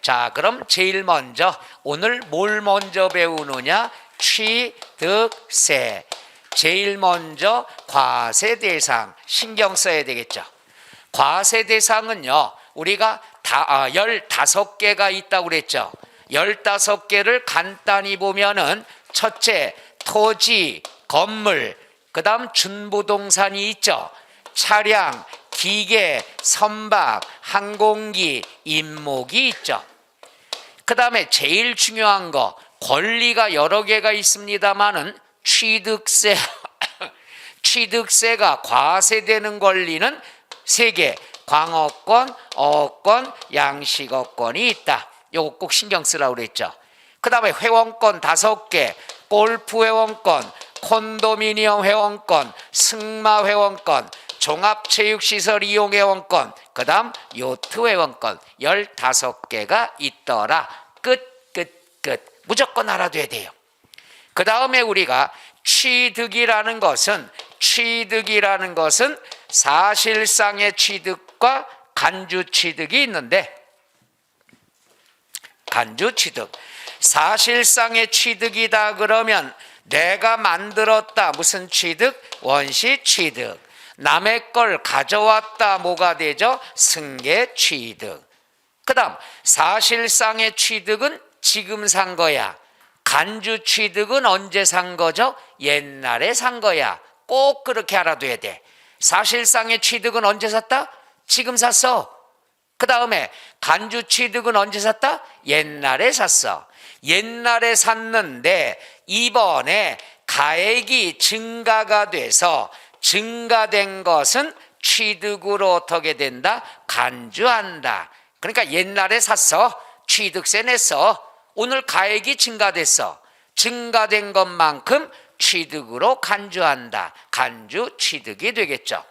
자, 그럼 제일 먼저 오늘 뭘 먼저 배우느냐? 취득세. 제일 먼저 과세대상 신경 써야 되겠죠. 과세대상은요, 우리가 15개가 있다고 그랬죠. 15개를 간단히 보면은 첫째, 토지, 건물, 그 다음 준부동산이 있죠. 차량, 기계, 선박, 항공기, 임목이 있죠. 그 다음에 제일 중요한 거, 권리가 여러 개가 있습니다만은 취득세, 취득세가 과세되는 권리는 3개, 광어권, 어권, 양식어권이 있다. 요거 꼭 신경 쓰라고 그랬죠. 그 다음에 회원권 5개, 골프 회원권, 콘도미니엄 회원권, 승마 회원권, 종합체육시설 이용 회원권, 그 다음 요트 회원권 15개가 있더라. 끝. 무조건 알아둬야 돼요. 그 다음에 우리가 취득이라는 것은 사실상의 취득과 간주 취득이 있는데, 간주 취득, 사실상의 취득이다 그러면 내가 만들었다. 무슨 취득? 원시 취득. 남의 걸 가져왔다. 뭐가 되죠? 승계 취득. 그 다음 사실상의 취득은 지금 산 거야. 간주 취득은 언제 산 거죠? 옛날에 산 거야. 꼭 그렇게 알아둬야 돼. 사실상의 취득은 언제 샀다? 지금 샀어. 그 다음에 간주 취득은 언제 샀다? 옛날에 샀어. 옛날에 샀는데 이번에 가액이 증가가 돼서 증가된 것은 취득으로 어떻게 된다? 간주한다. 그러니까 옛날에 샀어. 취득세 냈어. 오늘 가액이 증가됐어. 증가된 것만큼 취득으로 간주한다. 간주 취득이 되겠죠.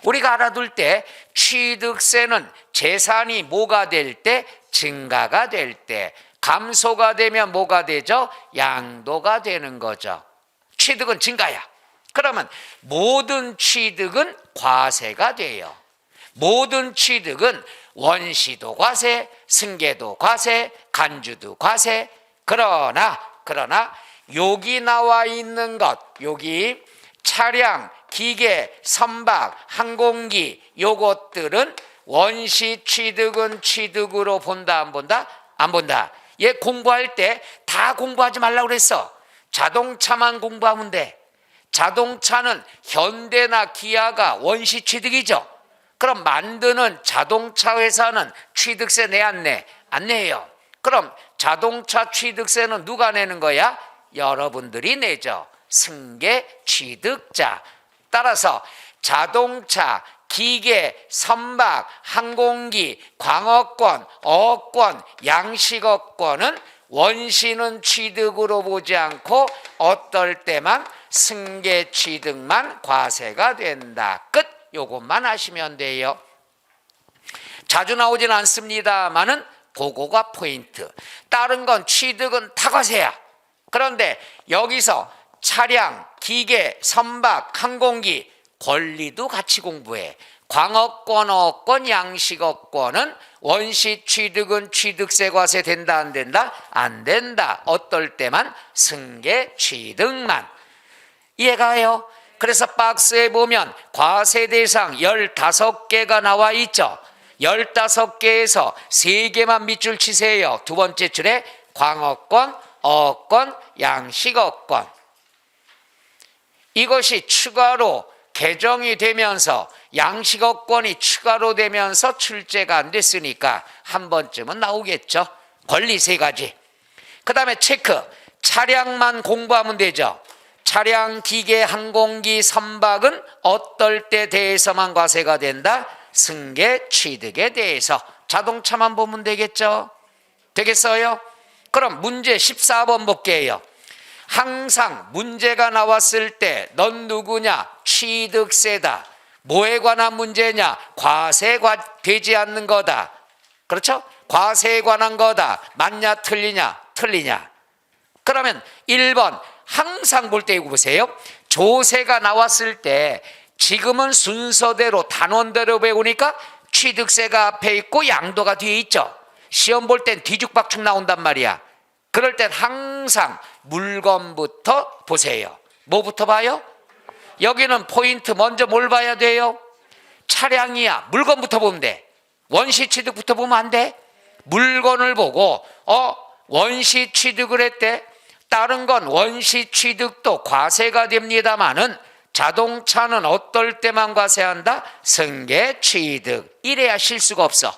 우리가 알아둘 때 취득세는 재산이 뭐가 될 때? 증가가 될 때. 감소가 되면 뭐가 되죠? 양도가 되는 거죠. 취득은 증가야. 그러면 모든 취득은 과세가 돼요. 모든 취득은 원시도 과세, 승계도 과세, 간주도 과세. 그러나 여기 나와 있는 것, 여기 차량, 기계, 선박, 항공기 요것들은 원시 취득은 취득으로 본다 안 본다? 안 본다. 얘 공부할 때 다 공부하지 말라고 그랬어. 자동차만 공부하면 돼. 자동차는 현대나 기아가 원시 취득이죠. 그럼 만드는 자동차 회사는 취득세 내 안 내? 안 내요. 그럼 자동차 취득세는 누가 내는 거야? 여러분들이 내죠. 승계 취득자. 따라서 자동차, 기계, 선박, 항공기, 광어권, 어권, 양식어권은 원시는 취득으로 보지 않고 어떨 때만 승계 취득만 과세가 된다. 끝. 요것만 하시면 돼요. 자주 나오진 않습니다만은 그거가 포인트. 다른 건 취득은 다 과세야. 그런데 여기서 차량, 기계, 선박, 항공기 권리도 같이 공부해. 광어권, 어권, 양식어권은 원시 취득은 취득세 과세 된다 안 된다? 안 된다. 어떨 때만? 승계 취득만. 이해가요? 그래서 박스에 보면 과세 대상 15개가 나와 있죠. 15개에서 3개만 밑줄 치세요. 두 번째 줄에 광어권, 어권, 양식어권. 이것이 추가로 개정이 되면서 양식어권이 추가로 되면서 출제가 안 됐으니까 한 번쯤은 나오겠죠. 권리 3가지. 그 다음에 체크. 차량만 공부하면 되죠. 차량, 기계, 항공기, 선박은 어떨 때 대해서만 과세가 된다? 승계 취득에 대해서. 자동차만 보면 되겠죠. 되겠어요? 그럼 문제 14번 볼게요. 항상 문제가 나왔을 때 넌 누구냐? 취득세다. 뭐에 관한 문제냐? 과세에 되지 않는 거다. 그렇죠? 과세에 관한 거다. 맞냐 틀리냐? 틀리냐. 그러면 1번 항상 볼 때 이거 보세요. 조세가 나왔을 때 지금은 순서대로 단원대로 배우니까 취득세가 앞에 있고 양도가 뒤에 있죠. 시험 볼 땐 뒤죽박죽 나온단 말이야. 그럴 땐 항상 물건부터 보세요. 뭐부터 봐요? 여기는 포인트 먼저 뭘 봐야 돼요? 차량이야. 물건부터 보면 돼. 원시 취득부터 보면 안 돼. 물건을 보고 원시 취득을 했대. 다른 건 원시 취득도 과세가 됩니다마는 자동차는 어떨 때만 과세한다? 승계 취득. 이래야 실수가 없어.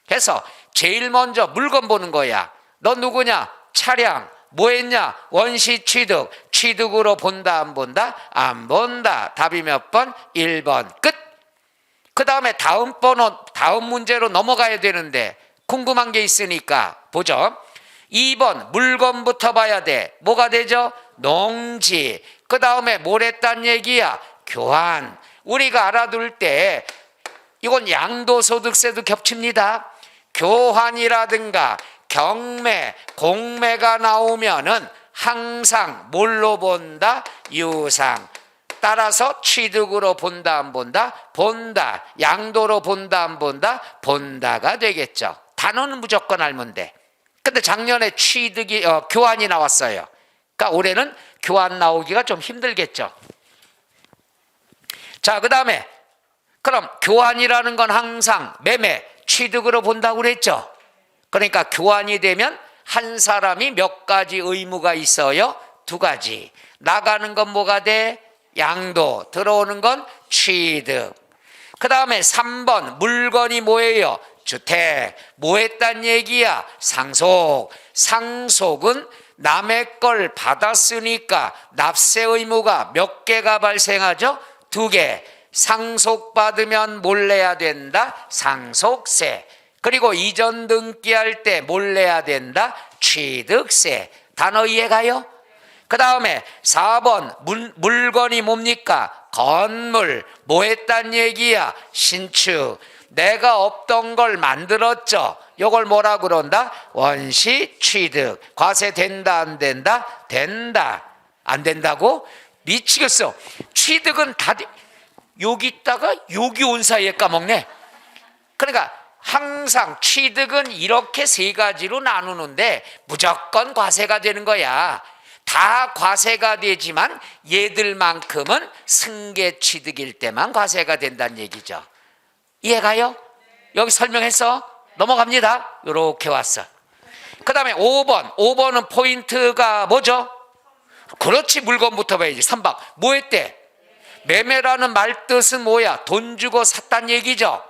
그래서 제일 먼저 물건 보는 거야. 너 누구냐? 차량. 뭐 했냐? 원시 취득. 취득으로 본다 안 본다? 안 본다. 답이 몇 번? 1번. 끝. 그 다음에 다음 문제로 넘어가야 되는데 궁금한 게 있으니까 보죠. 2번 물건부터 봐야 돼. 뭐가 되죠? 농지. 그 다음에 뭘 했단 얘기야? 교환. 우리가 알아둘 때 이건 양도소득세도 겹칩니다. 교환이라든가 경매, 공매가 나오면은 항상 뭘로 본다? 유상. 따라서 취득으로 본다 안 본다? 본다. 양도로 본다 안 본다? 본다가 되겠죠. 단어는 무조건 알면 돼. 근데 작년에 교환이 나왔어요. 그러니까 올해는 교환 나오기가 좀 힘들겠죠. 자, 그 다음에 그럼 교환이라는 건 항상 매매, 취득으로 본다고 그랬죠. 그러니까 교환이 되면 한 사람이 몇 가지 의무가 있어요? 2가지. 나가는 건 뭐가 돼? 양도. 들어오는 건 취득. 그 다음에 3번 물건이 뭐예요? 주택. 뭐 했단 얘기야? 상속. 상속은 남의 걸 받았으니까 납세 의무가 몇 개가 발생하죠? 2개. 상속받으면 뭘 내야 된다? 상속세. 그리고 이전 등기할 때 뭘 내야 된다? 취득세. 단어 이해가요? 그 다음에 4번 물건이 뭡니까? 건물. 뭐 했단 얘기야? 신축. 내가 없던 걸 만들었죠. 이걸 뭐라 그런다? 원시 취득. 과세 된다 안 된다? 된다. 안 된다고? 미치겠어. 취득은 다 여기 있다가 여기 온 사이에 까먹네. 그러니까 항상 취득은 이렇게 3가지로 나누는데 무조건 과세가 되는 거야. 다 과세가 되지만 얘들만큼은 승계 취득일 때만 과세가 된다는 얘기죠. 이해가요? 여기 설명해서 넘어갑니다. 이렇게 왔어. 그 다음에 5번은 포인트가 뭐죠? 그렇지, 물건부터 봐야지. 3번 뭐 했대? 매매라는 말 뜻은 뭐야? 돈 주고 샀단 얘기죠.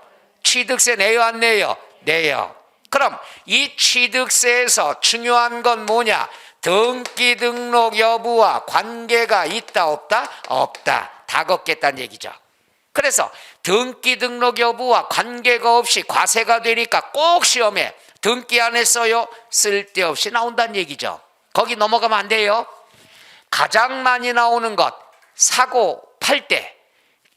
취득세 내요 안 내요? 내요. 그럼 이 취득세에서 중요한 건 뭐냐? 등기 등록 여부와 관계가 있다 없다? 없다. 다 걷겠다는 얘기죠. 그래서 등기 등록 여부와 관계가 없이 과세가 되니까 꼭 시험에 등기 안 했어요? 쓸데없이 나온다는 얘기죠. 거기 넘어가면 안 돼요. 가장 많이 나오는 것, 사고 팔 때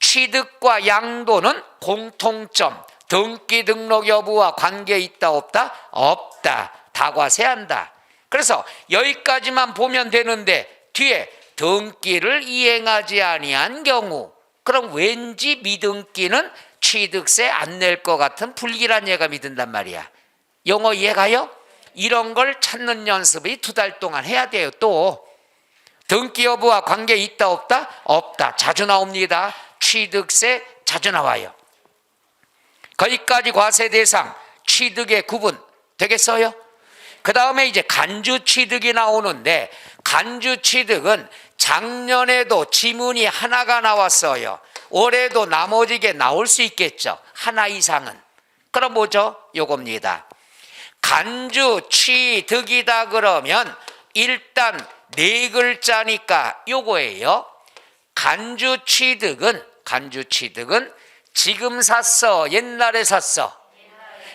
취득과 양도는 공통점. 등기 등록 여부와 관계 있다 없다? 없다. 다 과세한다. 그래서 여기까지만 보면 되는데 뒤에 등기를 이행하지 아니한 경우, 그럼 왠지 미등기는 취득세 안 낼 것 같은 불길한 예감이 든단 말이야. 영어 이해가요? 이런 걸 찾는 연습이 2달 동안 해야 돼요. 또 등기 여부와 관계 있다 없다? 없다. 자주 나옵니다. 취득세 자주 나와요. 거기까지 과세 대상, 취득의 구분 되겠어요? 그 다음에 이제 간주 취득이 나오는데, 간주 취득은 작년에도 지문이 하나가 나왔어요. 올해도 나머지게 나올 수 있겠죠. 하나 이상은. 그럼 뭐죠? 요겁니다. 간주 취득이다 그러면 일단 4글자니까 요거예요. 간주 취득은 지금 샀어? 옛날에 샀어?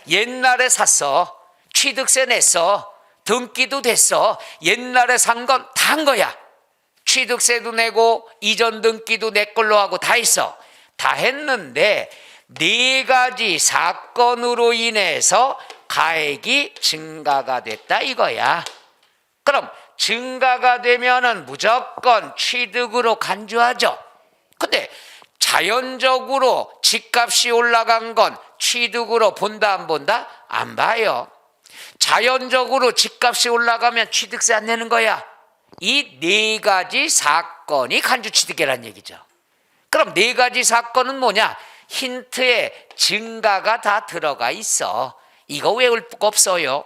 옛날에 샀어. 취득세 냈어. 등기도 됐어. 옛날에 산 건 다 한 거야. 취득세도 내고 이전 등기도 내 걸로 하고 다 했어. 다 했는데 4가지 사건으로 인해서 가액이 증가가 됐다 이거야. 그럼 증가가 되면은 무조건 취득으로 간주하죠. 근데 자연적으로 집값이 올라간 건 취득으로 본다 안 본다? 안 봐요. 자연적으로 집값이 올라가면 취득세 안 내는 거야. 이 네 가지 사건이 간주취득이라는 얘기죠. 그럼 네 가지 사건은 뭐냐? 힌트에 증가가 다 들어가 있어. 이거 외울 거 없어요.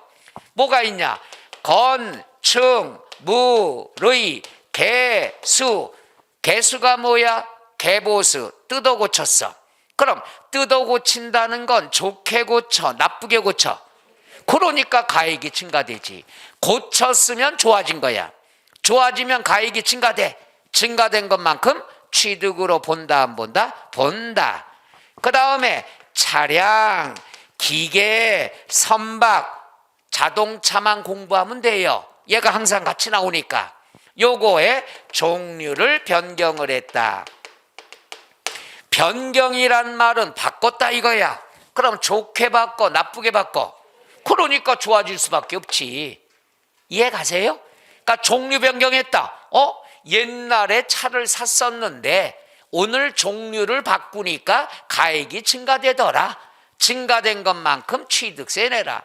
뭐가 있냐? 건, 충, 무, 의, 개수. 개수가 뭐야? 개보수. 뜯어 고쳤어. 그럼 뜯어 고친다는 건 좋게 고쳐, 나쁘게 고쳐. 그러니까 가액이 증가되지. 고쳤으면 좋아진 거야. 좋아지면 가액이 증가돼. 증가된 것만큼 취득으로 본다 안 본다? 본다. 그 다음에 차량, 기계, 선박, 자동차만 공부하면 돼요. 얘가 항상 같이 나오니까. 요거의 종류를 변경을 했다. 변경이란 말은 바꿨다 이거야. 그럼 좋게 바꿔, 나쁘게 바꿔. 그러니까 좋아질 수밖에 없지. 이해 가세요? 그러니까 종류 변경했다. 옛날에 차를 샀었는데 오늘 종류를 바꾸니까 가액이 증가되더라. 증가된 것만큼 취득세 내라.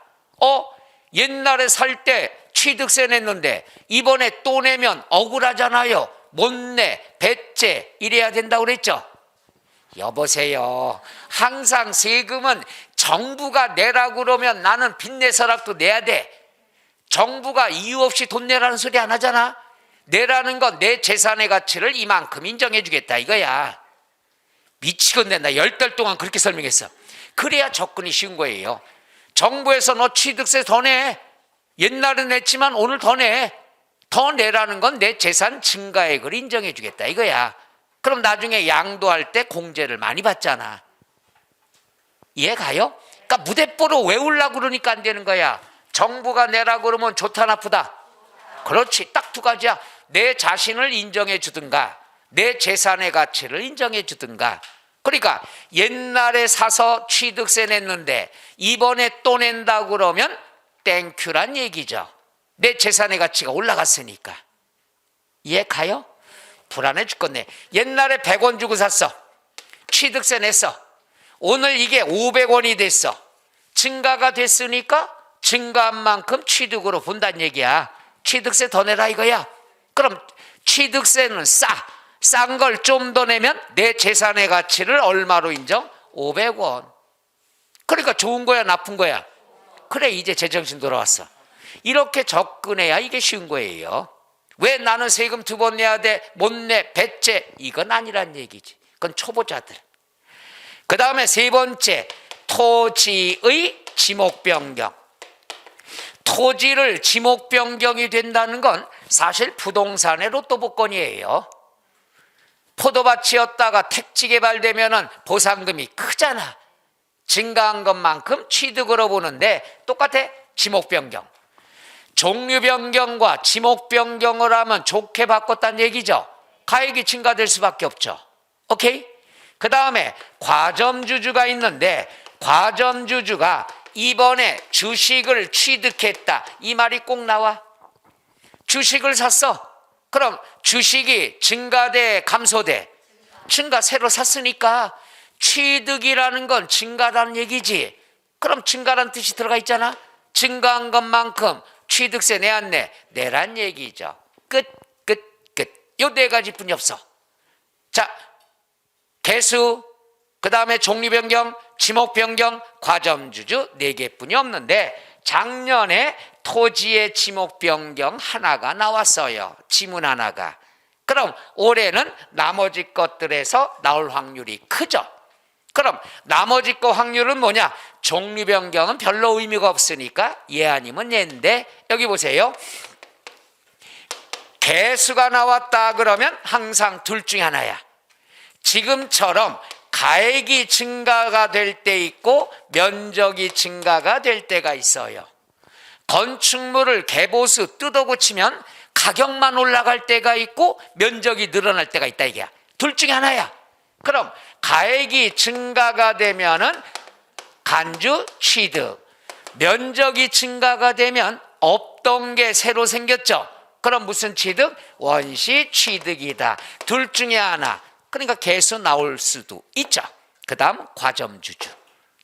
옛날에 살 때 취득세 냈는데 이번에 또 내면 억울하잖아요. 못 내, 배째 이래야 된다고 그랬죠. 여보세요. 항상 세금은 정부가 내라고 그러면 나는 빚내서라도 내야 돼. 정부가 이유 없이 돈 내라는 소리 안 하잖아. 내라는 건 내 재산의 가치를 이만큼 인정해 주겠다 이거야. 미치겠네. 나 10달 동안 그렇게 설명했어. 그래야 접근이 쉬운 거예요. 정부에서 너 취득세 더 내. 옛날에 냈지만 오늘 더 내. 더 내라는 건 내 재산 증가액을 인정해 주겠다 이거야. 그럼 나중에 양도할 때 공제를 많이 받잖아. 이해 가요? 그러니까 무대뽀로 외우려고 그러니까 안 되는 거야. 정부가 내라고 그러면 좋다 나쁘다? 그렇지. 딱 두 가지야. 내 자신을 인정해 주든가 내 재산의 가치를 인정해 주든가. 그러니까 옛날에 사서 취득세 냈는데 이번에 또 낸다고 그러면 땡큐란 얘기죠. 내 재산의 가치가 올라갔으니까. 이해 가요? 불안해 죽겠네. 옛날에 100원 주고 샀어. 취득세 냈어. 오늘 이게 500원이 됐어. 증가가 됐으니까 증가한 만큼 취득으로 본다는 얘기야. 취득세 더 내라 이거야. 그럼 취득세는 싼 걸 좀 더 내면 내 재산의 가치를 얼마로 인정? 500원. 그러니까 좋은 거야 나쁜 거야? 그래 이제 제정신 돌아왔어. 이렇게 접근해야 이게 쉬운 거예요. 왜 나는 세금 2번 내야 돼? 못 내, 배째. 이건 아니란 얘기지. 그건 초보자들. 그 다음에 3번째, 토지의 지목 변경. 토지를 지목 변경이 된다는 건 사실 부동산의 로또 복권이에요. 포도밭이었다가 택지 개발되면 보상금이 크잖아. 증가한 것만큼 취득으로 보는데 똑같아. 지목 변경. 종류 변경과 지목 변경을 하면 좋게 바꿨다는 얘기죠. 가액이 증가될 수밖에 없죠. 오케이? 그 다음에 과점주주가 있는데 과점주주가 이번에 주식을 취득했다. 이 말이 꼭 나와. 주식을 샀어. 그럼 주식이 증가돼 감소돼? 증가. 새로 샀으니까 취득이라는 건 증가라는 얘기지. 그럼 증가라는 뜻이 들어가 있잖아. 증가한 것만큼 취득세 내 안 내? 내란 얘기죠. 끝. 요 4가지뿐이 없어. 자, 개수, 그 다음에 종류 변경, 지목 변경, 과점주주 4개뿐이 없는데 작년에 토지의 지목 변경 하나가 나왔어요. 지문 하나가. 그럼 올해는 나머지 것들에서 나올 확률이 크죠. 그럼 나머지 거 확률은 뭐냐? 종류 변경은 별로 의미가 없으니까 얘 아니면 얘인데 여기 보세요. 개수가 나왔다 그러면 항상 둘 중에 하나야. 지금처럼 가액이 증가가 될 때 있고 면적이 증가가 될 때가 있어요. 건축물을 개보수 뜯어 고치면 가격만 올라갈 때가 있고 면적이 늘어날 때가 있다 이게야. 둘 중에 하나야. 그럼 가액이 증가가 되면은 간주 취득, 면적이 증가가 되면 없던 게 새로 생겼죠. 그럼 무슨 취득? 원시 취득이다. 둘 중에 하나. 그러니까 개수 나올 수도 있죠. 그 다음 과점주주.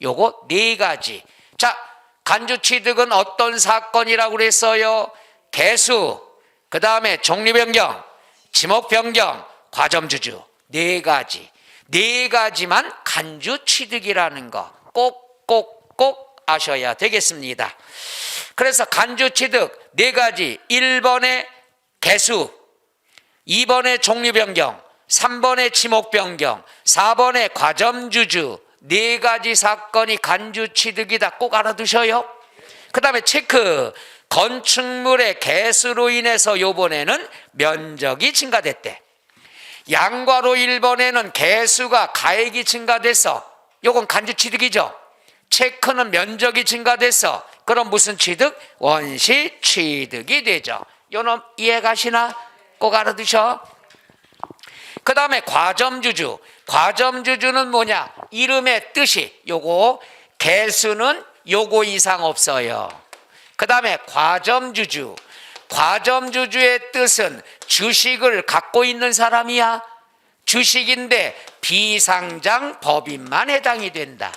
요거 4가지. 자, 간주취득은 어떤 사건이라고 그랬어요? 개수, 그 다음에 종류변경, 지목변경, 과점주주. 네 가지만 간주취득이라는 거 꼭 아셔야 되겠습니다. 그래서 간주취득 네 가지, 1번의 개수, 2번의 종류변경, 3번의 지목변경, 4번의 과점주주, 네 가지 사건이 간주취득이다. 꼭 알아두셔요. 그 다음에 체크, 건축물의 개수로 인해서 요번에는 면적이 증가됐대. 양과로 1번에는 개수가 가액이 증가돼서 요건 간주취득이죠. 체크는 면적이 증가돼서 그럼 무슨 취득? 원시취득이 되죠. 요놈 이해가시나? 꼭 알아두셔. 그 다음에 과점주주. 과점주주는 뭐냐? 이름의 뜻이 요거, 개수는 요거 이상 없어요. 그 다음에 과점주주. 과점주주의 뜻은 주식을 갖고 있는 사람이야. 주식인데 비상장법인만 해당이 된다.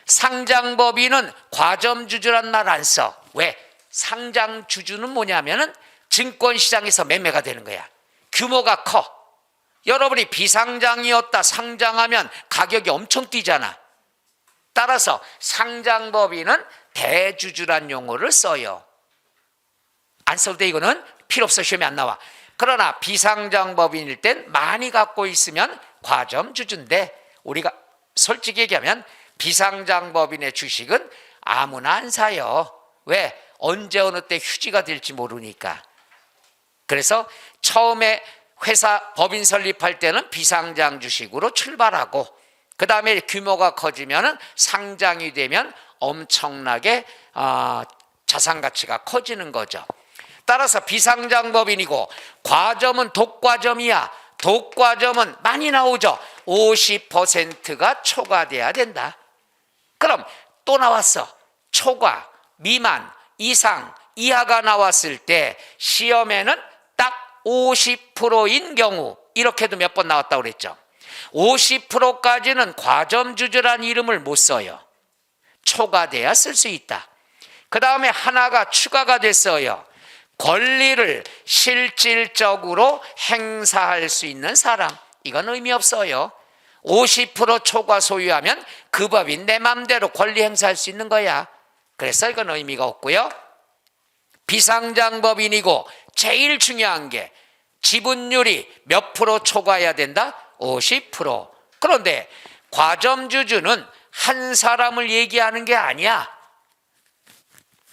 상장법인은 과점주주란 말 안 써. 왜? 상장주주는 뭐냐면은 증권시장에서 매매가 되는 거야. 규모가 커. 여러분이 비상장이었다 상장하면 가격이 엄청 뛰잖아. 따라서 상장법인은 대주주란 용어를 써요. 안 써도 돼. 이거는 필요 없어. 시험에 안 나와. 그러나 비상장법인일 땐 많이 갖고 있으면 과점주주인데, 우리가 솔직히 얘기하면 비상장법인의 주식은 아무나 안 사요. 왜? 언제 어느 때 휴지가 될지 모르니까. 그래서 처음에 회사 법인 설립할 때는 비상장 주식으로 출발하고, 그 다음에 규모가 커지면 상장이 되면 엄청나게 자산 가치가 커지는 거죠. 따라서 비상장법인이고, 과점은 독과점이야. 독과점은 많이 나오죠. 50%가 초과돼야 된다. 그럼 또 나왔어. 초과, 미만, 이상, 이하가 나왔을 때 시험에는 딱 50%인 경우, 이렇게도 몇 번 나왔다고 그랬죠. 50%까지는 과점주주란 이름을 못 써요. 초과돼야 쓸 수 있다. 그 다음에 하나가 추가가 됐어요. 권리를 실질적으로 행사할 수 있는 사람. 이건 의미 없어요. 50% 초과 소유하면 그 법인 내 맘대로 권리 행사할 수 있는 거야. 그래서 이건 의미가 없고요. 비상장법인이고 제일 중요한 게 지분율이 몇 프로 초과해야 된다? 50%. 그런데 과점주주는 한 사람을 얘기하는 게 아니야.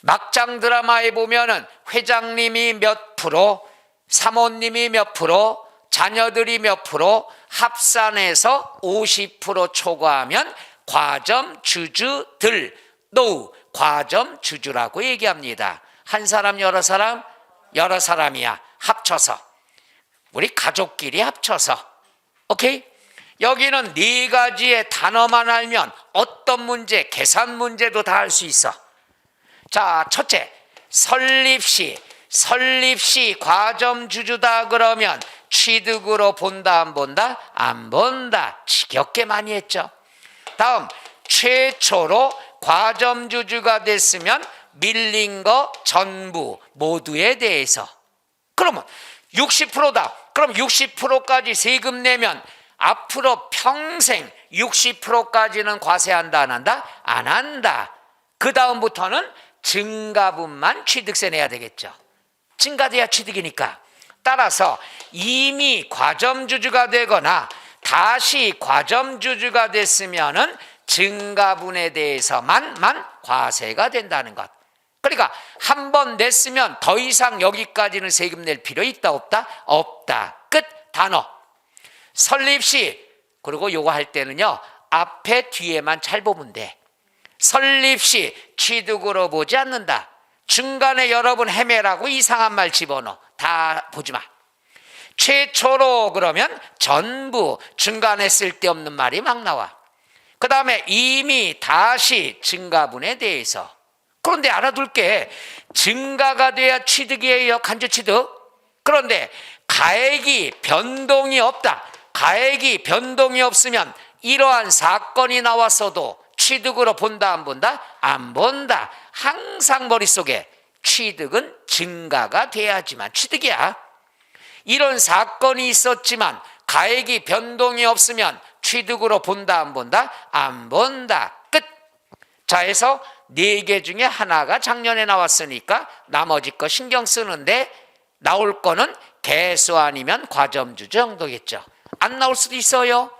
막장 드라마에 보면은 회장님이 몇 프로, 사모님이 몇 프로, 자녀들이 몇 프로 합산해서 50% 초과하면 과점주주들, 노 과점주주라고 얘기합니다. 한 사람, 여러 사람? 여러 사람이야. 합쳐서. 우리 가족끼리 합쳐서. 오케이? 여기는 네 가지의 단어만 알면 어떤 문제, 계산 문제도 다 할 수 있어. 자, 첫째, 설립시 과점주주다 그러면 취득으로 본다 안 본다? 안 본다. 지겹게 많이 했죠. 다음, 최초로 과점주주가 됐으면 밀린 거 전부 모두에 대해서. 그러면 60%다. 그럼 60%까지 세금 내면 앞으로 평생 60%까지는 과세한다 안 한다? 안 한다. 그 다음부터는 증가분만 취득세 내야 되겠죠. 증가돼야 취득이니까. 따라서 이미 과점주주가 되거나 다시 과점주주가 됐으면은 증가분에 대해서만 과세가 된다는 것. 그러니까 한 번 냈으면 더 이상 여기까지는 세금 낼 필요 있다 없다? 없다. 끝. 단어. 설립시, 그리고 요거 할 때는요 앞에 뒤에만 잘 보면 돼. 설립시 취득으로 보지 않는다. 중간에 여러분 헤매라고 이상한 말 집어넣어. 다 보지 마. 최초로 그러면 전부, 중간에 쓸데없는 말이 막 나와. 그 다음에 이미, 다시, 증가분에 대해서. 그런데 알아둘 게 증가가 돼야 취득이에요. 간주취득. 그런데 가액이 변동이 없다. 가액이 변동이 없으면 이러한 사건이 나왔어도 취득으로 본다 안 본다? 안 본다. 항상 머릿속에 취득은 증가가 돼야지만 취득이야. 이런 사건이 있었지만 가액이 변동이 없으면 취득으로 본다 안 본다? 안 본다. 끝. 자, 해서 4개 중에 하나가 작년에 나왔으니까 나머지 거 신경 쓰는데 나올 거는 개수 아니면 과점주주 정도겠죠. 안 나올 수도 있어요.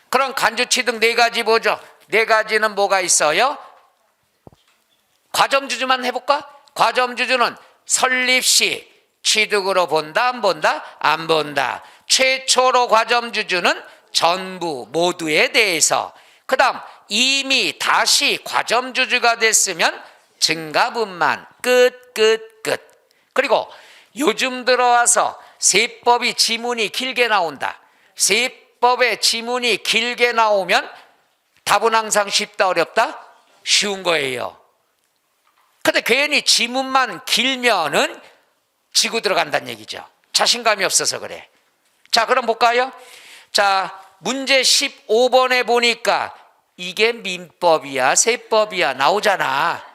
그럼 간주취득 4가지 보죠. 4가지는 뭐가 있어요? 과점주주만 해볼까? 과점주주는 설립시 취득으로 본다 안 본다? 안 본다. 최초로 과점주주는 전부 모두에 대해서, 그 다음 이미 다시 과점주주가 됐으면 증가분만. 끝. 그리고 요즘 들어와서 세법이 지문이 길게 나온다. 세법의 지문이 길게 나오면 답은 항상 쉽다 어렵다? 쉬운 거예요. 근데 괜히 지문만 길면은 지고 들어간다는 얘기죠. 자신감이 없어서 그래. 자, 그럼 볼까요? 자, 문제 15번에 보니까 이게 민법이야 세법이야 나오잖아.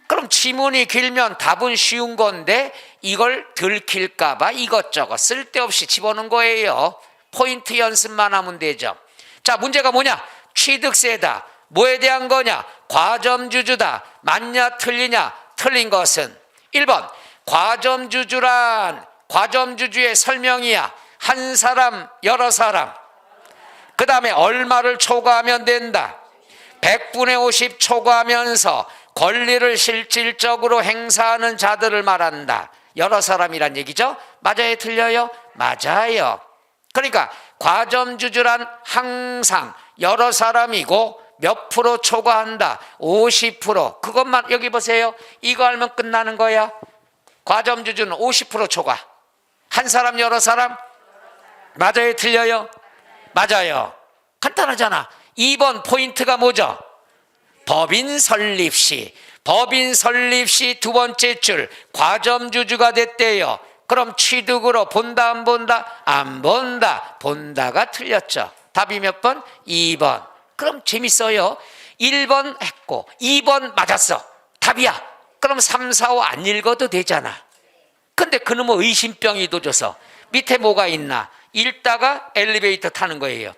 그럼 지문이 길면 답은 쉬운 건데 이걸 들킬까 봐 이것저것 쓸데없이 집어넣은 거예요. 포인트 연습만 하면 되죠. 자, 문제가 뭐냐? 취득세다. 뭐에 대한 거냐? 과점주주다. 맞냐 틀리냐? 틀린 것은 1번 과점주주란 과점주주의 설명이야. 한 사람 여러 사람. 그 다음에 얼마를 초과하면 된다. 100분의 50 초과하면서 권리를 실질적으로 행사하는 자들을 말한다. 여러 사람이란 얘기죠. 맞아요 틀려요? 맞아요. 그러니까 과점주주란 항상 여러 사람이고 몇 프로 초과한다. 50%. 그것만 여기 보세요. 이거 알면 끝나는 거야. 과점주주는 50% 초과. 한 사람 여러 사람? 맞아요 틀려요? 맞아요. 간단하잖아. 2번 포인트가 뭐죠? 법인 설립 시. 법인 설립 시 두 번째 줄 과점주주가 됐대요. 그럼 취득으로 본다 안 본다? 안 본다. 본다가 틀렸죠. 답이 몇 번? 2번. 그럼 재밌어요. 1번 했고 2번 맞았어. 답이야. 그럼 3, 4, 5 안 읽어도 되잖아. 근데 그놈의 의심병이 도져서 밑에 뭐가 있나? 읽다가 엘리베이터 타는 거예요.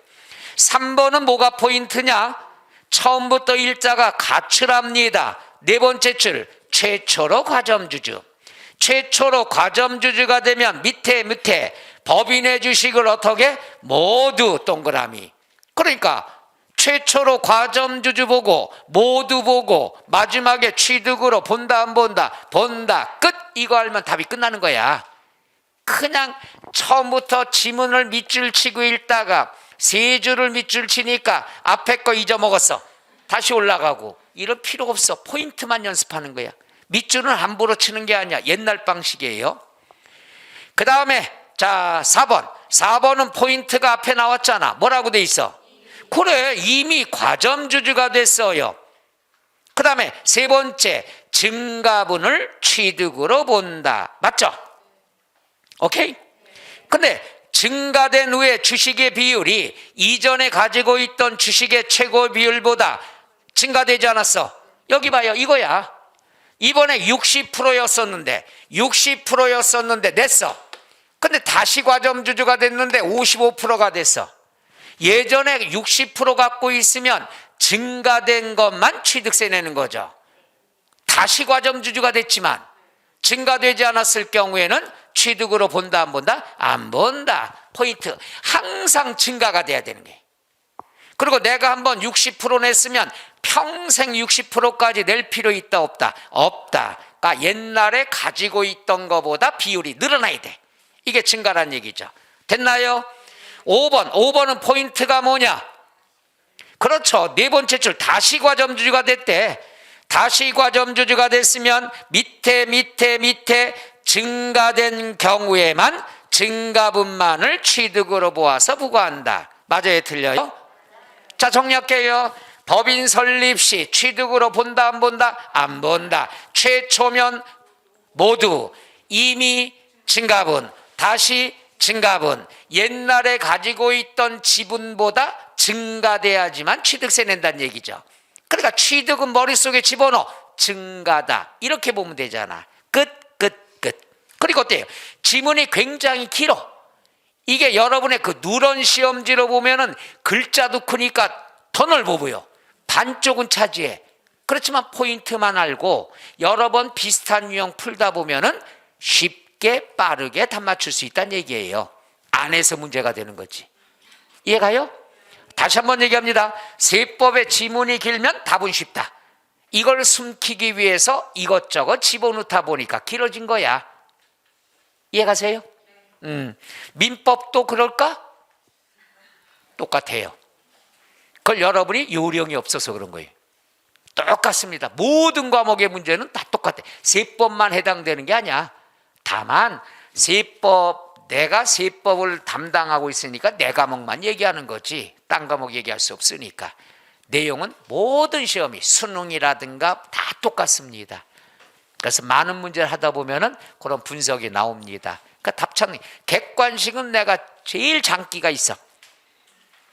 3번은 뭐가 포인트냐? 처음부터 일자가 가출합니다. 4번째 줄 최초로 과점주주. 최초로 과점주주가 되면 밑에 법인의 주식을 어떻게? 모두 동그라미. 그러니까 최초로 과점주주 보고 모두 보고 마지막에 취득으로 본다 안 본다? 본다. 끝. 이거 알면 답이 끝나는 거야. 그냥 처음부터 지문을 밑줄 치고 읽다가 3줄을 밑줄 치니까 앞에 거 잊어먹었어. 다시 올라가고. 이럴 필요 없어. 포인트만 연습하는 거야. 밑줄은 함부로 치는 게 아니야. 옛날 방식이에요. 그 다음에 자 4번. 4번은 포인트가 앞에 나왔잖아. 뭐라고 돼 있어? 그래, 이미 과점주주가 됐어요. 그 다음에 3번째 증가분을 취득으로 본다. 맞죠? 오케이? 근데 증가된 후에 주식의 비율이 이전에 가지고 있던 주식의 최고 비율보다 증가되지 않았어. 여기 봐요. 이거야. 이번에 60%였었는데 냈어. 근데 다시 과점주주가 됐는데 55%가 됐어. 예전에 60% 갖고 있으면 증가된 것만 취득세 내는 거죠. 다시 과점주주가 됐지만 증가되지 않았을 경우에는 취득으로 본다 안 본다? 안 본다. 포인트. 항상 증가가 돼야 되는 거예요. 그리고 내가 한번 60% 냈으면 평생 60%까지 낼 필요 있다 없다? 없다. 그러니까 옛날에 가지고 있던 것보다 비율이 늘어나야 돼. 이게 증가란 얘기죠. 됐나요? 5번은 포인트가 뭐냐? 그렇죠. 4번째 줄 다시 과점주주가 됐대. 다시 과점주주가 됐으면 밑에 증가된 경우에만 증가분만을 취득으로 보아서 부과한다. 맞아요 틀려요? 자, 정리할게요. 법인 설립 시 취득으로 본다 안 본다? 안 본다. 최초면 모두 이미 증가분, 다시 증가분, 옛날에 가지고 있던 지분보다 증가돼야지만 취득세 낸다는 얘기죠. 그러니까 취득은 머릿속에 집어넣어. 증가다. 이렇게 보면 되잖아. 끝. 그리고 어때요? 지문이 굉장히 길어. 이게 여러분의 그 누런 시험지로 보면은 글자도 크니까 더 넓어 보여. 반쪽은 차지해. 그렇지만 포인트만 알고 여러 번 비슷한 유형 풀다 보면은 쉽게 빠르게 답 맞출 수 있다는 얘기예요. 안에서 문제가 되는 거지. 이해가요? 다시 한번 얘기합니다. 세법의 지문이 길면 답은 쉽다. 이걸 숨기기 위해서 이것저것 집어넣다 보니까 길어진 거야. 이해가세요? 민법도 그럴까? 똑같아요. 그걸 여러분이 요령이 없어서 그런 거예요. 똑같습니다. 모든 과목의 문제는 다 똑같아. 세법만 해당되는 게 아니야. 다만 내가 세법을 담당하고 있으니까 내 과목만 얘기하는 거지 딴 과목 얘기할 수 없으니까. 내용은 모든 시험이 수능이라든가 다 똑같습니다. 그래서 많은 문제를 하다 보면은 그런 분석이 나옵니다. 그러니까 답창 객관식은 내가 제일 장기가 있어.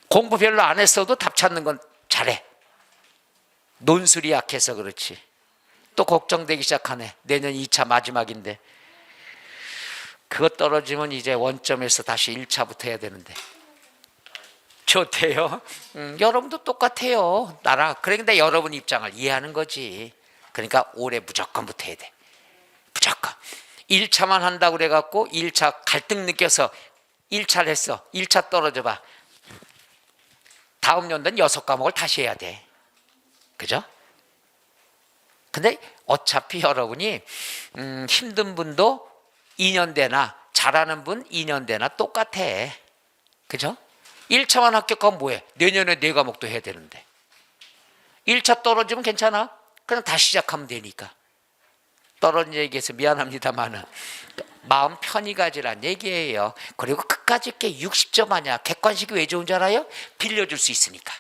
공부 별로 안 했어도 답 찾는 건 잘해. 논술이 약해서 그렇지. 또 걱정되기 시작하네. 내년 2차 마지막인데 그거 떨어지면 이제 원점에서 다시 1차부터 해야 되는데. 좋대요. 여러분도 똑같아요. 나랑. 그런데 여러분 입장을 이해하는 거지. 그러니까 올해 무조건 붙어야 돼. 무조건. 1차만 한다고 그래갖고 1차 갈등 느껴서 1차를 했어. 1차 떨어져 봐. 다음 연도는 6과목을 다시 해야 돼. 그죠? 근데 어차피 여러분이 힘든 분도 2년대나 잘하는 분 2년대나 똑같아. 그죠? 1차만 합격하면 뭐해? 내년에 4과목도 해야 되는데 1차 떨어지면 괜찮아? 그냥 다시 시작하면 되니까. 떨어진 얘기해서 미안합니다만은 마음 편히 가지란 얘기예요. 그리고 끝까지 게 60점 아니야. 객관식이 왜 좋은 줄 알아요? 빌려줄 수 있으니까.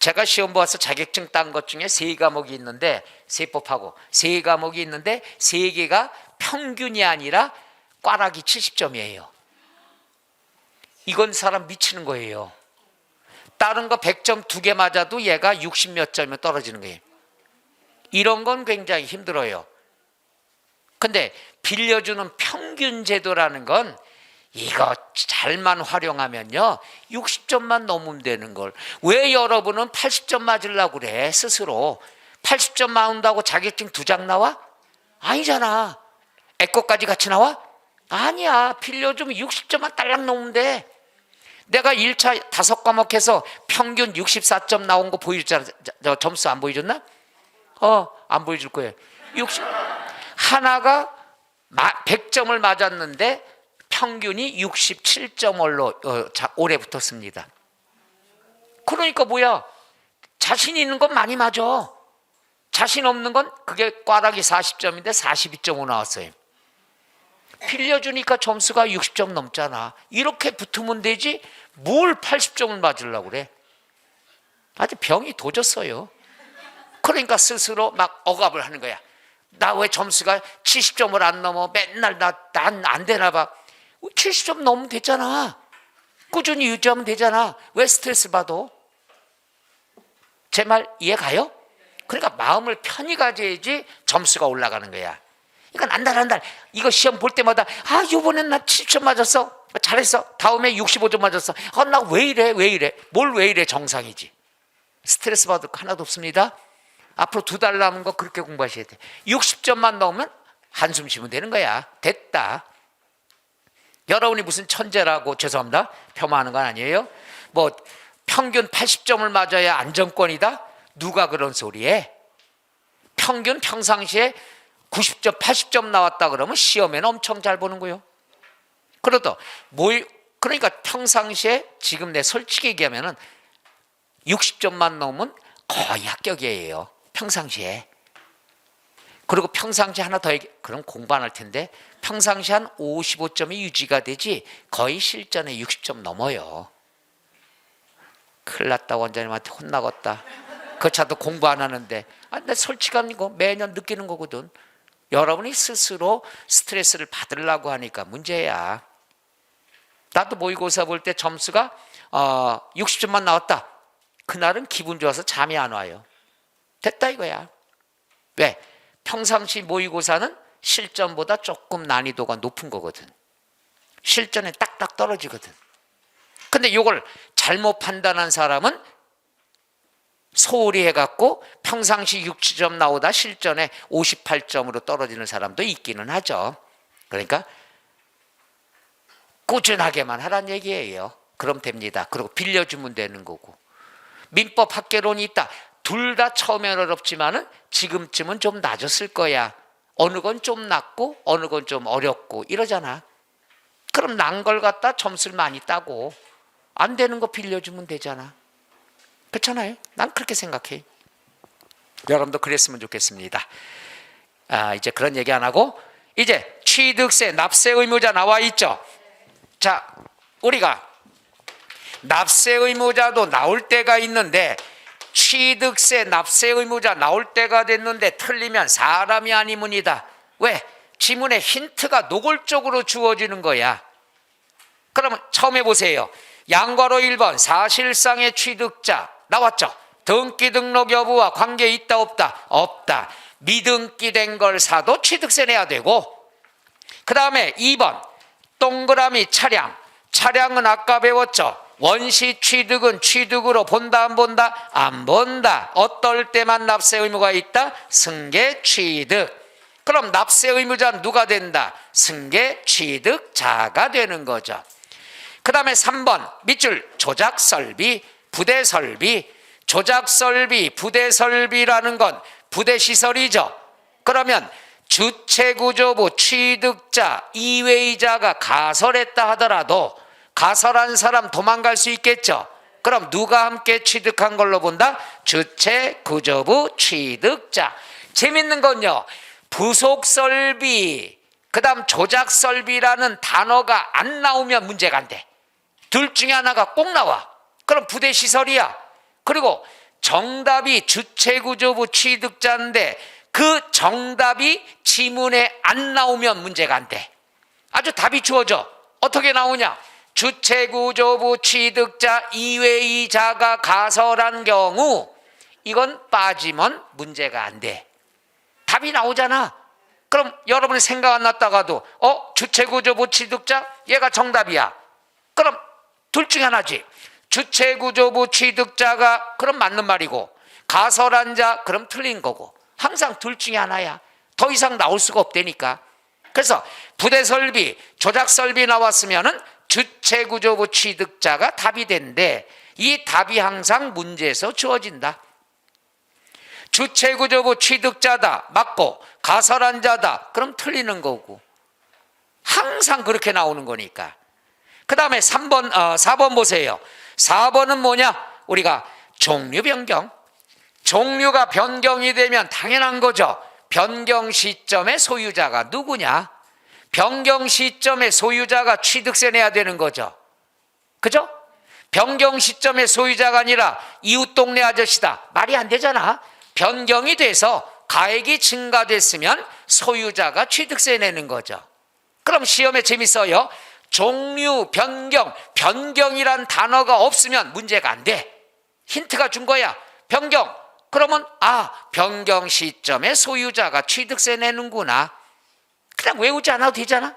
제가 시험 봐서 자격증 딴 것 중에 3과목이 있는데 세법하고 3과목이 있는데 3개가 평균이 아니라 꽈락이 70점이에요. 이건 사람 미치는 거예요. 다른 거 100점 2개 맞아도 얘가 60 몇 점이면 떨어지는 거예요. 이런 건 굉장히 힘들어요. 근데 빌려주는 평균 제도라는 건 이거 잘만 활용하면요 60점만 넘으면 되는 걸. 왜 여러분은 80점 맞으려고 그래? 스스로 80점 맞는다고 자격증 2장 나와? 아니잖아. 애거까지 같이 나와? 아니야. 빌려주면 60점만 딸랑 넘으면 돼. 내가 1차 5과목 해서 평균 64점 나온 거 보여줬잖아. 점수 안 보여줬나? 안 보여줄 거예요. 하나가 100점을 맞았는데 평균이 67점으로 올해 붙었습니다. 그러니까 뭐야? 자신 있는 건 많이 맞아. 자신 없는 건 그게 꽈락이 40점인데 42.5 나왔어요. 빌려주니까 점수가 60점 넘잖아. 이렇게 붙으면 되지 뭘 80점을 맞으려고 그래. 아주 병이 도졌어요. 그러니까 스스로 막 억압을 하는 거야. 나 왜 점수가 70점을 안 넘어? 맨날 난 안 되나 봐. 70점 넘으면 되잖아. 꾸준히 유지하면 되잖아. 왜 스트레스 받아? 제 말 이해 가요? 그러니까 마음을 편히 가져야지 점수가 올라가는 거야. 그러니까 한 달 이거 시험 볼 때마다 이번엔 나 70점 맞았어. 잘했어. 다음에 65점 맞았어. 나 왜 이래? 뭘 왜 이래? 정상이지. 스트레스 받을 거 하나도 없습니다. 앞으로 2달 남은 거 그렇게 공부하셔야 돼. 60점만 넣으면 한숨 쉬면 되는 거야. 됐다. 여러분이 무슨 천재라고 죄송합니다. 폄하하는 건 아니에요. 뭐 평균 80점을 맞아야 안정권이다? 누가 그런 소리 해? 평균 평상시에 90점, 80점 나왔다 그러면 시험에는 엄청 잘 보는 거예요. 그러니까 평상시에 지금 내 솔직히 얘기하면은 60점만 넘으면 거의 합격이에요. 평상시에. 그리고 평상시에 하나 더 그럼 공부 안 할 텐데 평상시에 한 55점이 유지가 되지 거의 실전에 60점 넘어요. 큰일 났다. 원장님한테 혼나겠다. 그 차도 공부 안 하는데. 내 솔직한 거 매년 느끼는 거거든. 여러분이 스스로 스트레스를 받으려고 하니까 문제야. 나도 모의고사 볼 때 점수가 60점만 나왔다. 그날은 기분 좋아서 잠이 안 와요. 됐다 이거야. 왜? 평상시 모의고사는 실전보다 조금 난이도가 높은 거거든. 실전에 딱딱 떨어지거든. 근데 이걸 잘못 판단한 사람은 소홀히 해갖고 평상시 60점 나오다 실전에 58점으로 떨어지는 사람도 있기는 하죠. 그러니까 꾸준하게만 하란 얘기예요. 그럼 됩니다. 그리고 빌려주면 되는 거고. 민법 학개론이 있다. 둘 다 처음엔 어렵지만은 지금쯤은 좀 낮았을 거야. 어느 건 좀 낮고 어느 건 좀 어렵고 이러잖아. 그럼 난 걸 갖다 점수를 많이 따고 안 되는 거 빌려주면 되잖아. 그렇잖아요. 난 그렇게 생각해. 여러분도 그랬으면 좋겠습니다. 이제 그런 얘기 안 하고 이제 취득세, 납세 의무자 나와 있죠. 자, 우리가 납세 의무자도 나올 때가 있는데 취득세, 납세 의무자 나올 때가 됐는데 틀리면 사람이 아니문이다. 왜? 지문에 힌트가 노골적으로 주어지는 거야. 그러면 처음 해보세요. 양괄호 1번 사실상의 취득자 나왔죠. 등기 등록 여부와 관계 있다 없다? 없다. 미등기 된 걸 사도 취득세 내야 되고, 그 다음에 2번 동그라미 차량. 차량은 아까 배웠죠. 원시 취득은 취득으로 본다 안 본다? 안 본다. 어떨 때만 납세 의무가 있다? 승계 취득. 그럼 납세 의무자는 누가 된다? 승계 취득자가 되는 거죠. 그 다음에 3번 밑줄 조작설비, 부대설비. 조작설비, 부대설비라는 건 부대시설이죠. 그러면 주체구조부 취득자 이외의자가 가설했다 하더라도 가설한 사람 도망갈 수 있겠죠. 그럼 누가 함께 취득한 걸로 본다? 주체구조부 취득자. 재밌는 건요, 부속설비, 그 다음 조작설비라는 단어가 안 나오면 문제가 안 돼. 둘 중에 하나가 꼭 나와. 그럼 부대시설이야. 그리고 정답이 주체구조부 취득자인데 그 정답이 지문에 안 나오면 문제가 안 돼. 아주 답이 주어져. 어떻게 나오냐? 주체구조부 취득자 이외의자가 가설한 경우, 이건 빠지면 문제가 안 돼. 답이 나오잖아. 그럼 여러분이 생각 안 났다가도 주체구조부 취득자 얘가 정답이야. 그럼 둘 중에 하나지. 주체구조부 취득자가 그럼 맞는 말이고 가설한 자 그럼 틀린 거고, 항상 둘 중에 하나야. 더 이상 나올 수가 없다니까. 그래서 부대설비, 조작설비 나왔으면은 주체구조부 취득자가 답이 된대. 이 답이 항상 문제에서 주어진다. 주체구조부 취득자다 맞고 가설한 자다 그럼 틀리는 거고, 항상 그렇게 나오는 거니까. 그 다음에 4번 보세요. 4번은 뭐냐? 우리가 종류 변경. 종류가 변경이 되면 당연한 거죠. 변경 시점의 소유자가 누구냐? 변경 시점의 소유자가 취득세 내야 되는 거죠. 그죠? 변경 시점의 소유자가 아니라 이웃 동네 아저씨다. 말이 안 되잖아. 변경이 돼서 가액이 증가됐으면 소유자가 취득세 내는 거죠. 그럼 시험에 재밌어요. 종류 변경, 변경이란 단어가 없으면 문제가 안 돼. 힌트가 준 거야. 변경. 그러면 변경 시점에 소유자가 취득세 내는구나. 그냥 외우지 않아도 되잖아.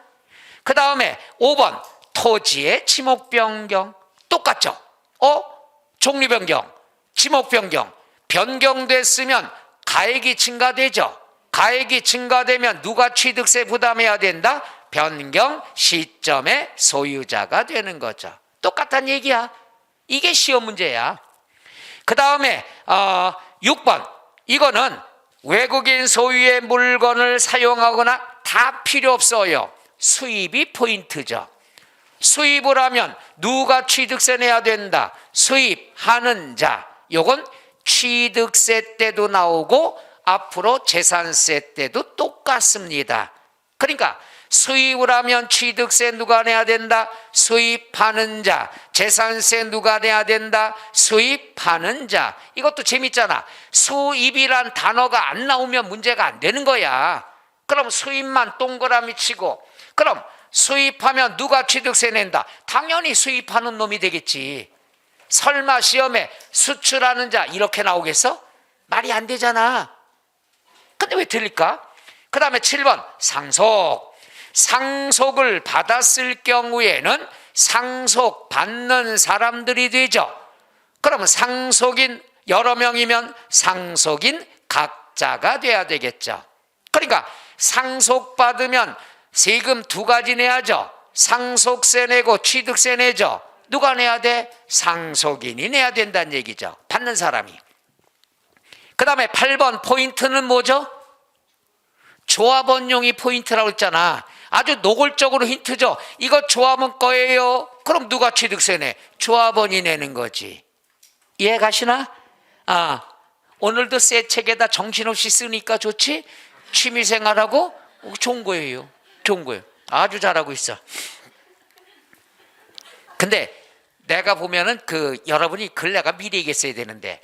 그 다음에 5번 토지의 지목 변경. 똑같죠. 종류 변경, 지목 변경. 변경됐으면 가액이 증가되죠. 가액이 증가되면 누가 취득세 부담해야 된다? 변경 시점의 소유자가 되는 거죠. 똑같은 얘기야. 이게 시험 문제야. 그 다음에 6번 이거는 외국인 소유의 물건을 사용하거나 다 필요 없어요. 수입이 포인트죠. 수입을 하면 누가 취득세 내야 된다? 수입하는 자. 요건 취득세 때도 나오고 앞으로 재산세 때도 똑같습니다. 그러니까 수입을 하면 취득세 누가 내야 된다? 수입하는 자. 재산세 누가 내야 된다? 수입하는 자. 이것도 재밌잖아. 수입이란 단어가 안 나오면 문제가 안 되는 거야. 그럼 수입만 동그라미 치고, 그럼 수입하면 누가 취득세 낸다? 당연히 수입하는 놈이 되겠지. 설마 시험에 수출하는 자 이렇게 나오겠어? 말이 안 되잖아. 근데 왜 틀릴까? 그 다음에 7번 상속을 받았을 경우에는 상속받는 사람들이 되죠. 그러면 상속인 여러 명이면 상속인 각자가 돼야 되겠죠. 그러니까 상속받으면 세금 두 가지 내야죠. 상속세 내고 취득세 내죠. 누가 내야 돼? 상속인이 내야 된다는 얘기죠. 받는 사람이. 그 다음에 8번 포인트는 뭐죠? 조합원용이 포인트라고 했잖아. 아주 노골적으로 힌트죠. 이거 조합원 거예요. 그럼 누가 취득세 내? 조합원이 내는 거지. 이해 가시나? 오늘도 새 책에다 정신없이 쓰니까 좋지? 취미생활하고 좋은 거예요. 좋은 거예요. 아주 잘하고 있어. 근데 내가 보면은 여러분이 내가 미리 얘기했어야 되는데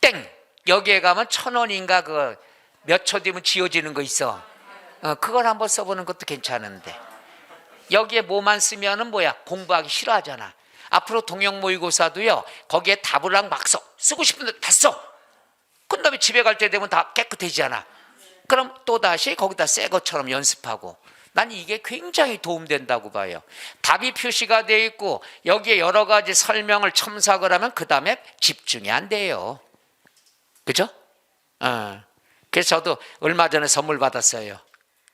땡 여기에 가면 1,000원인가 몇 초 뒤면 지워지는 거 있어. 그걸 한번 써보는 것도 괜찮은데 여기에 뭐만 쓰면은 공부하기 싫어하잖아. 앞으로 동영 모의고사도요 거기에 답을 막 쓰고 싶은데 다 써. 그 다음에 집에 갈 때 되면 다 깨끗해지잖아. 그럼 또다시 거기다 새 것처럼 연습하고. 난 이게 굉장히 도움된다고 봐요. 답이 표시가 되어 있고 여기에 여러 가지 설명을 첨삭을 하면 그 다음에 집중이 안 돼요. 그죠? 그래서 저도 얼마 전에 선물 받았어요.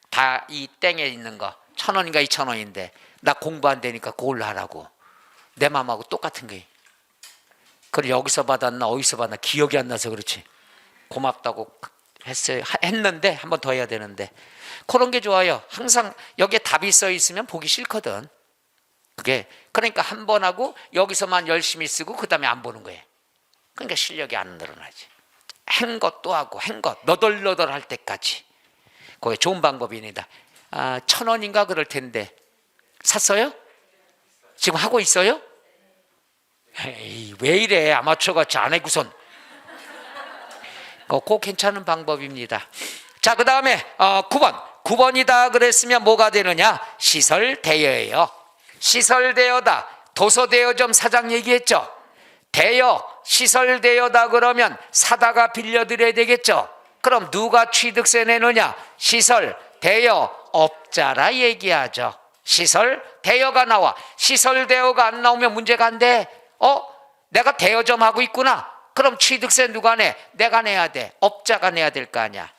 다 이 땡에 있는 거 1,000원인가 2,000원인데 나 공부 안 되니까 그걸로 하라고. 내 맘하고 똑같은 거예요. 그걸 여기서 받았나 어디서 받았나 기억이 안 나서 그렇지. 고맙다고 했는데 한 번 더 해야 되는데 그런 게 좋아요. 항상 여기에 답이 써 있으면 보기 싫거든. 그러니까 한 번 하고 여기서만 열심히 쓰고 그 다음에 안 보는 거예요. 그러니까 실력이 안 늘어나지. 한 것도 하고 한 것 너덜너덜 할 때까지. 그게 좋은 방법입니다. 1,000원인가 그럴 텐데 샀어요? 지금 하고 있어요? 에이, 왜 이래 아마추어같이 안 해구선. 그거 괜찮은 방법입니다. 자, 그 다음에 9번이다 그랬으면 뭐가 되느냐? 시설대여예요. 시설대여다. 도서대여점 사장 얘기했죠. 대여, 시설대여다 그러면 사다가 빌려드려야 되겠죠. 그럼 누가 취득세 내느냐? 시설대여업자라 얘기하죠. 시설대여가 나와. 시설대여가 안 나오면 문제가 안 돼. 내가 대여점 하고 있구나. 그럼 취득세 누가 내? 내가 내야 돼. 업자가 내야 될 거 아니야.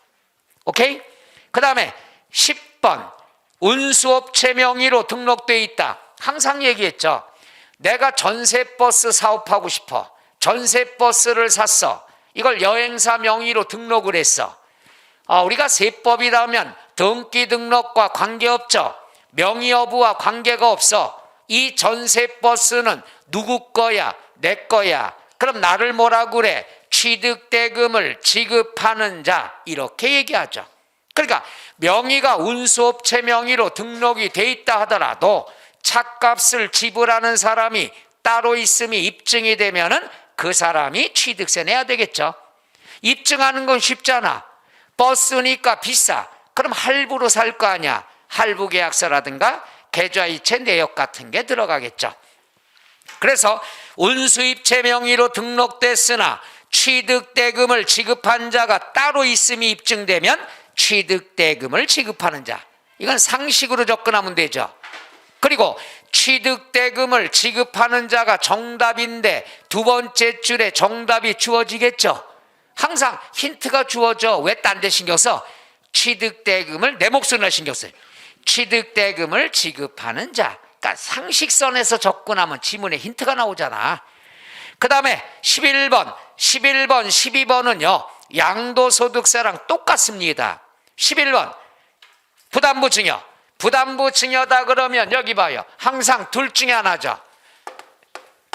오케이? 그 다음에 10번 운수업체 명의로 등록되어 있다. 항상 얘기했죠. 내가 전세버스 사업하고 싶어. 전세버스를 샀어. 이걸 여행사 명의로 등록을 했어. 우리가 세법이라면 등기 등록과 관계없죠. 명의 여부와 관계가 없어. 이 전세버스는 누구 거야? 내 거야. 그럼 나를 뭐라고 그래? 취득대금을 지급하는 자 이렇게 얘기하죠. 그러니까 명의가 운수업체 명의로 등록이 돼 있다 하더라도 차값을 지불하는 사람이 따로 있음이 입증이 되면은 그 사람이 취득세 내야 되겠죠. 입증하는 건 쉽잖아. 버스니까 비싸. 그럼 할부로 살 거 아니야. 할부계약서라든가 계좌이체 내역 같은 게 들어가겠죠. 그래서 운수입체 명의로 등록됐으나 취득대금을 지급한 자가 따로 있음이 입증되면 취득대금을 지급하는 자. 이건 상식으로 접근하면 되죠. 그리고 취득대금을 지급하는 자가 정답인데 두 번째 줄에 정답이 주어지겠죠. 항상 힌트가 주어져. 왜 딴 데 신경 써? 취득대금을 내 목소리나 신경 써요. 취득대금을 지급하는 자. 그러니까 상식선에서 접근하면 지문에 힌트가 나오잖아. 그 다음에 11번, 12번은요 양도소득세랑 똑같습니다. 11번 부담부증여. 부담부증여다 그러면 여기 봐요. 항상 둘 중에 하나죠.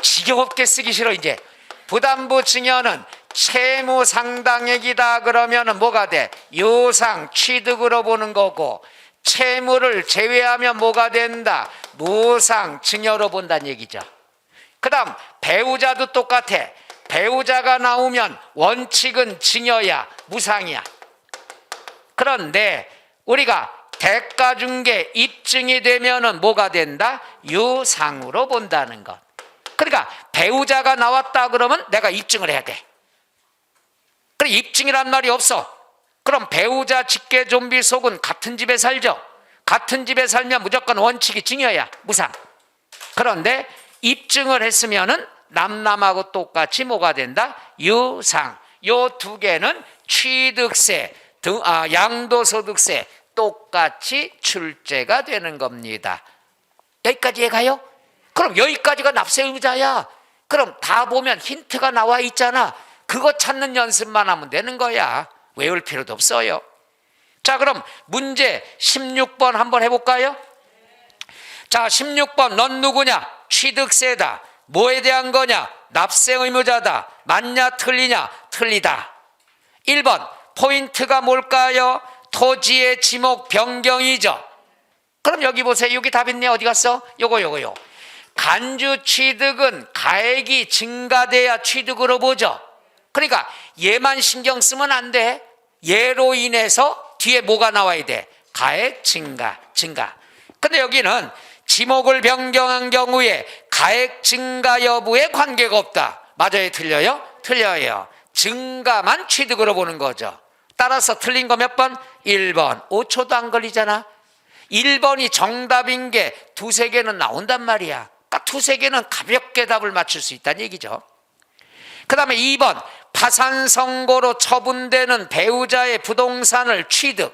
지겹게 쓰기 싫어 이제. 부담부증여는 채무 상당액이다 그러면 뭐가 돼? 유상 취득으로 보는 거고, 채무를 제외하면 뭐가 된다? 무상 증여로 본다는 얘기죠. 그 다음 배우자도 똑같아. 배우자가 나오면 원칙은 증여야 무상이야. 그런데 우리가 대가중개 입증이 되면은 뭐가 된다? 유상으로 본다는 것. 그러니까 배우자가 나왔다 그러면 내가 입증을 해야 돼. 그래, 입증이란 말이 없어. 그럼 배우자 직계 좀비 속은 같은 집에 살죠. 같은 집에 살면 무조건 원칙이 증여야, 무상. 그런데 입증을 했으면은 남남하고 똑같이 뭐가 된다? 유상. 요 두 개는 취득세, 양도소득세 똑같이 출제가 되는 겁니다. 여기까지 해가요? 그럼 여기까지가 납세 의무자야. 그럼 다 보면 힌트가 나와 있잖아. 그거 찾는 연습만 하면 되는 거야. 외울 필요도 없어요. 자, 그럼 문제 16번 한번 해볼까요? 자, 16번 넌 누구냐? 취득세다. 뭐에 대한 거냐? 납세 의무자다. 맞냐 틀리냐? 틀리다. 1번 포인트가 뭘까요? 토지의 지목 변경이죠. 그럼 여기 보세요. 여기 답 있네. 어디 갔어? 요거. 간주 취득은 가액이 증가돼야 취득으로 보죠. 그러니까 얘만 신경 쓰면 안 돼. 얘로 인해서 뒤에 뭐가 나와야 돼? 가액 증가. 근데 여기는 지목을 변경한 경우에 가액 증가 여부에 관계가 없다. 맞아요? 틀려요? 틀려요. 증가만 취득으로 보는 거죠. 따라서 틀린 거 몇 번? 1번. 5초도 안 걸리잖아. 1번이 정답인 게 두세 개는 나온단 말이야. 그러니까 두세 개는 가볍게 답을 맞출 수 있다는 얘기죠. 그 다음에 2번 파산 선고로 처분되는 배우자의 부동산을 취득.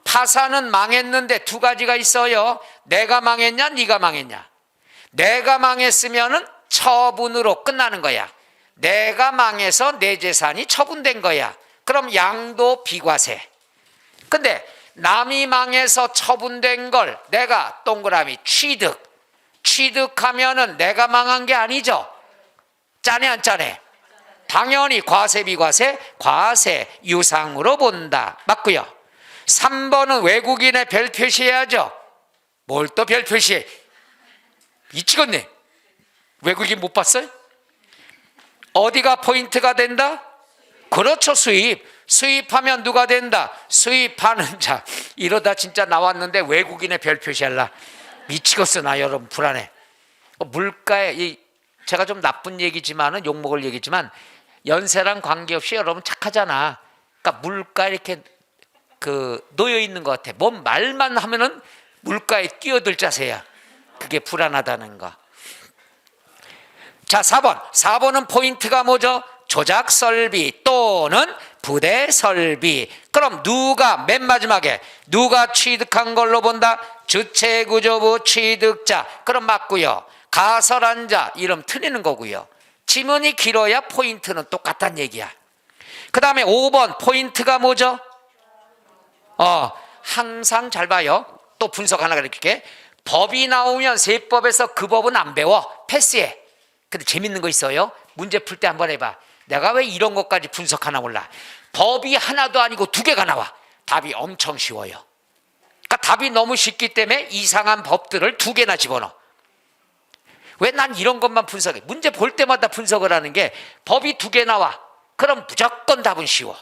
파산은 망했는데 두 가지가 있어요. 내가 망했냐 네가 망했냐. 내가 망했으면은 처분으로 끝나는 거야. 내가 망해서 내 재산이 처분된 거야. 그럼 양도 비과세. 근데 남이 망해서 처분된 걸 내가 동그라미 취득하면은 내가 망한 게 아니죠. 짜네 안 짜네? 당연히 과세 비과세 과세 유상으로 본다. 맞고요. 3번은 외국인의 별 표시해야죠. 뭘 또 별 표시해? 미치겠네. 외국인 못 봤어요? 어디가 포인트가 된다? 그렇죠. 수입하면 누가 된다? 수입하는 자. 이러다 진짜 나왔는데 외국인의 별 표시할라. 미치겠어. 나 여러분 불안해. 물가에 제가 좀 나쁜 얘기지만은 욕먹을 얘기지만 연세랑 관계없이 여러분 착하잖아. 그러니까 물가 이렇게 놓여 있는 것 같아. 뭔 말만 하면은 물가에 뛰어들 자세야. 그게 불안하다는 거. 자, 4번은 포인트가 뭐죠? 조작 설비 또는 부대 설비. 그럼 누가 맨 마지막에 누가 취득한 걸로 본다? 주체구조부 취득자. 그럼 맞고요. 가설한 자 이름 틀리는 거고요. 지문이 길어야 포인트는 똑같다는 얘기야. 그 다음에 5번 포인트가 뭐죠? 항상 잘 봐요. 또 분석 하나 가르칠게. 법이 나오면 세법에서 그 법은 안 배워. 패스해. 근데 재밌는 거 있어요. 문제 풀 때 한번 해봐. 내가 왜 이런 것까지 분석하나 몰라. 법이 하나도 아니고 두 개가 나와. 답이 엄청 쉬워요. 그러니까 답이 너무 쉽기 때문에 이상한 법들을 두 개나 집어넣어. 왜 난 이런 것만 분석해? 문제 볼 때마다 분석을 하는 게 법이 두 개 나와. 그럼 무조건 답은 쉬워.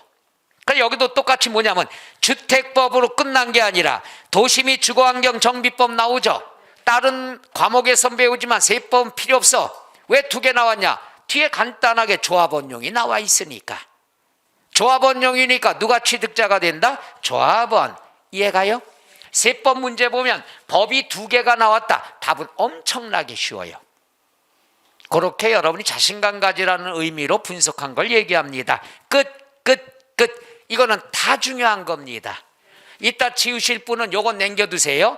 그러니까 여기도 똑같이 뭐냐면 주택법으로 끝난 게 아니라 도시 및 주거환경 정비법 나오죠. 다른 과목에서 배우지만 세법은 필요 없어. 왜 두 개 나왔냐? 뒤에 간단하게 조합원용이 나와 있으니까. 조합원용이니까 누가 취득자가 된다? 조합원. 이해가요? 세법 문제 보면 법이 두 개가 나왔다. 답은 엄청나게 쉬워요. 그렇게 여러분이 자신감 가지라는 의미로 분석한 걸 얘기합니다. 끝. 이거는 다 중요한 겁니다. 이따 지우실 분은 요건 남겨두세요.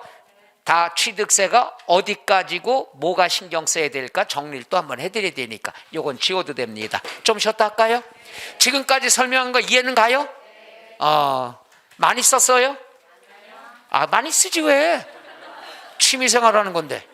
다 취득세가 어디까지고 뭐가 신경 써야 될까 정리를 또 한번 해드려야 되니까 요건 지워도 됩니다. 좀 쉬었다 할까요? 지금까지 설명한 거 이해는 가요? 많이 썼어요? 많이 쓰지 왜? 취미생활 하는 건데.